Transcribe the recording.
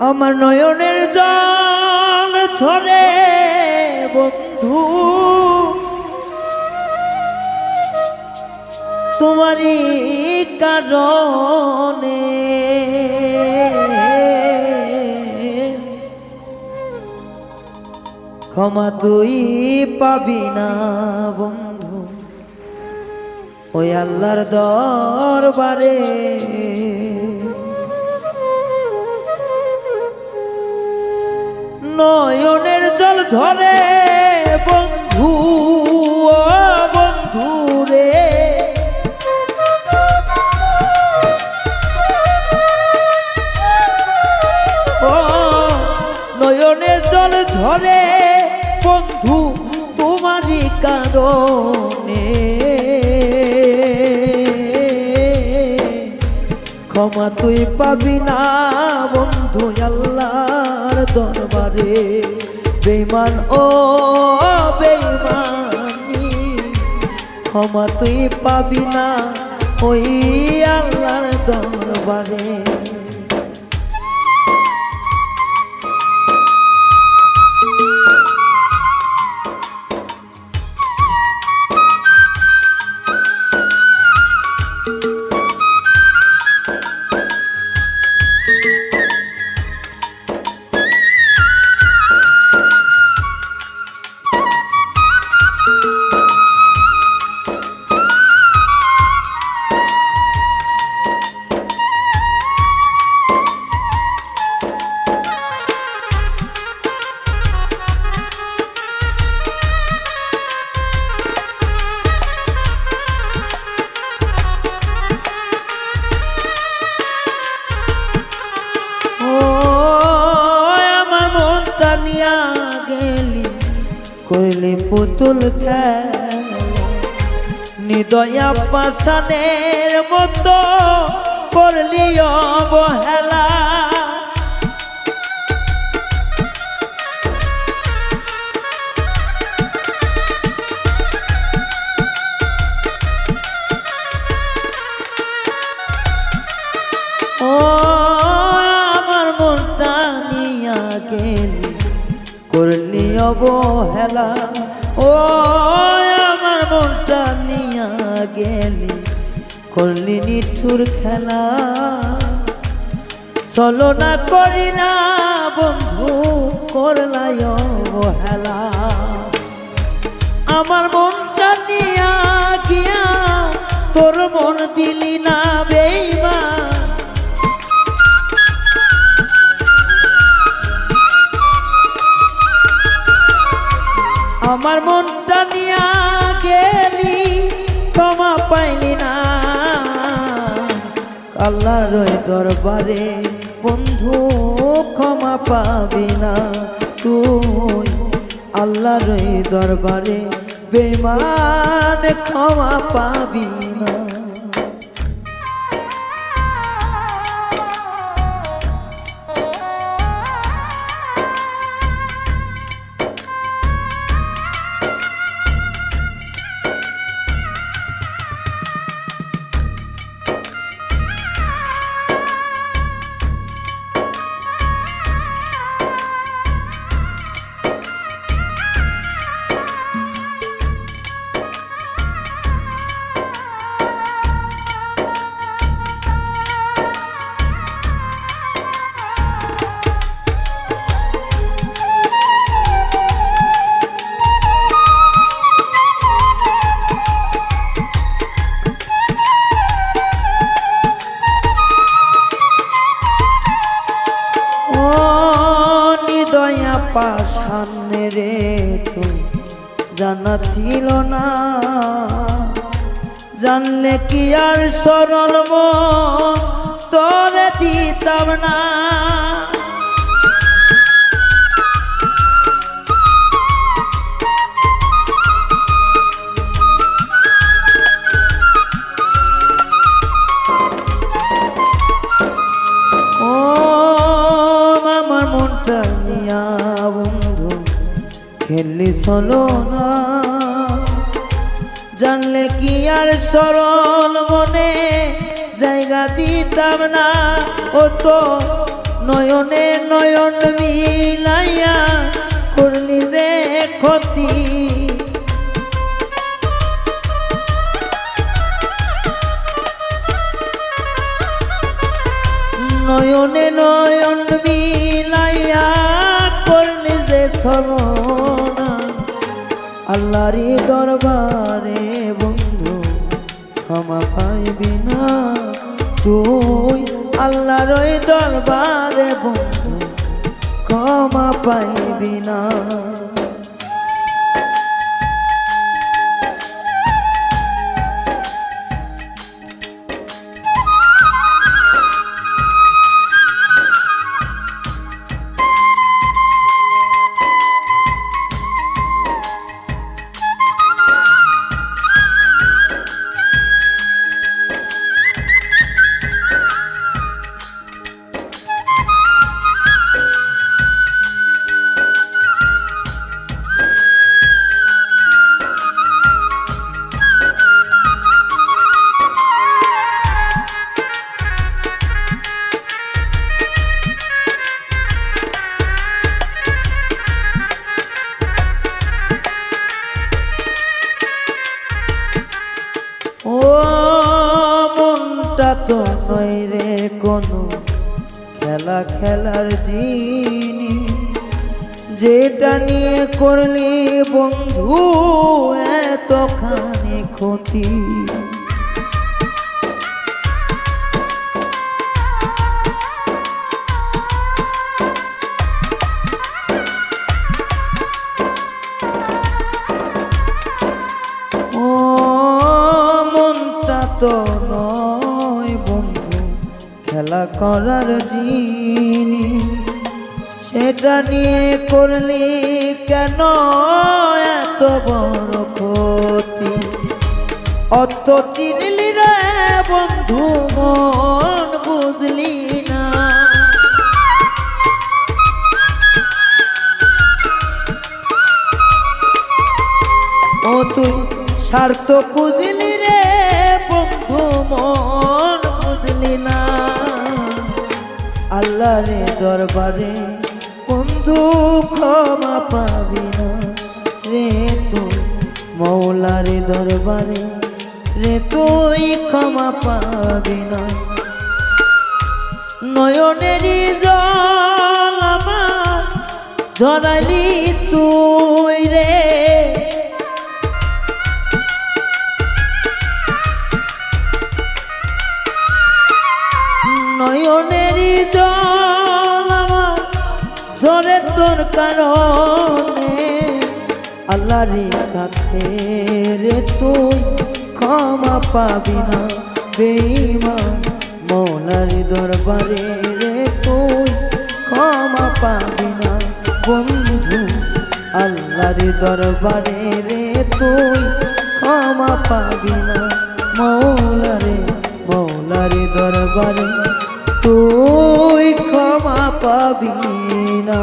আমার নয়নের জল ঝরে বন্ধু তোমারই কারণে, ক্ষমা তুই পাবি না বন্ধু ওই আল্লাহর দরবারে। নয়নের জল ধরে বন্ধু ও বন্ধু রে, ও নয়নের জল ধরে বন্ধু তোমারই কারণে, ক্ষমা তুই পাবি না বন্ধু আল্লাহর দরবারে। বেঈমান ও বেঈমানি, ক্ষমা তুই পাবি না ওই আল্লাহর দরবারে। করলি পুতুল খেলা নিদয়া পাশানের মতো করলি অবহেলা, ও আমার মনটা নিয়া গেলি করলি অবহেলা, ও আমার মনটা নিয়া গেলি করলি নিঠুর খেলা। চলো না করিলা বন্ধু করলাই অবহেলা, আমার মনটা নিয়া গিয়া তোর মন দিলি না বেঈমান, আমার মনটা নিয়া গেলি ক্ষমা পাইলি না আল্লাহর দরবারে। বন্ধু ক্ষমা পাবি না তুই আল্লাহর দরবারে, বেঈমান ক্ষমা পাবি না। পাশানে রে তুই জানা ছিল না, জানলে কি আর সরল মন তোরে দিতাম না। ও আমার মনটা নিয়া বন্ধু খেললি চলো না, জানলে কি আর সরল মনে জায়গা দিতাম না। ও তো নয়নে নয়ন মিলাইয়া করলি যে ক্ষতি নয়নে নয়ন মিলাইয়া করলি যে ছলনা আল্লাহরি দরবারে বন্ধু ক্ষমা পাইবি না তুই আল্লাহর ওই দরবারে বন্ধু ক্ষমা পাইবি না ও মনটা তো নয় রে কোনো খেলা খেলার জিনিস যেটা নিয়ে করলি বন্ধু এতখানি ক্ষতি তো নয় বন্ধু খেলা করার জিনিস সেটা নিয়ে করলি কেন এত বড় ক্ষতি অত চিনলি রে বন্ধু মন বুঝলি না ও তুই স্বার্থ খুঁজলি রে বন্ধু মন বুঝলি না আল্লাহরে দরবারে বন্ধু ক্ষমা পাবি না রে তুই মৌলারে দরবারে রে তুই ক্ষমা পাবি না নয়নেরই জল আমার ঝরালি তুই রে নয়নেরই জল আমার ঝরে তোর কারণে আল্লাহর কাছে রে তুই ক্ষমা পাবি না বেঈমান মৌলার দরবারে রে তুই ক্ষমা পাবি না বন্ধু আল্লাহর দরবারে রে তুই ক্ষমা পাবি না মৌলারে দরবারে তুই ক্ষমা পাবি না।